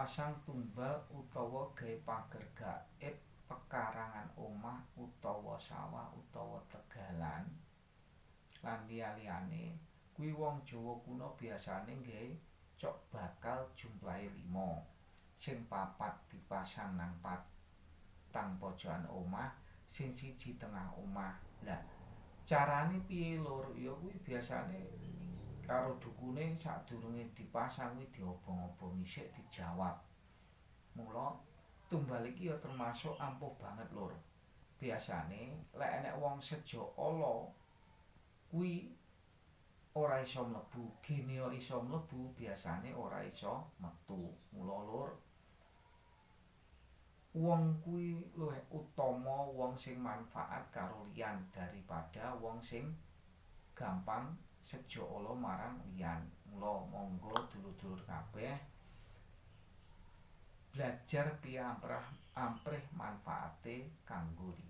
pasang tumbal utawa gawe pager gaib, pekarangan omah utawa sawah utawa tegalan lan liya-liyane, kuwi wong Jawa kuna biasane gawe cok bakal jumlahe 5, sing 4 dipasang nang patang pojokan omah, sing siji tengah omah. Lah carane piye Lur? Ya kuwi biasane karo dukune sadurunge dipasang kuwi diobong-obongi sik dijawab. Mula tumbal iki ya termasuk ampuh banget Lur. Biasane lek enek wong sejo ala kuwi ora iso mlebu, gene yo iso mlebu, biasane ora iso metu. Mula Lur, wong kuwi luwih utama wong sing manfaat karo liyan daripada wong sing gampang sejo ala marang liyan. Mula monggo dulur-dulur kabeh belajar piye amprih manfaate kanggo liyan.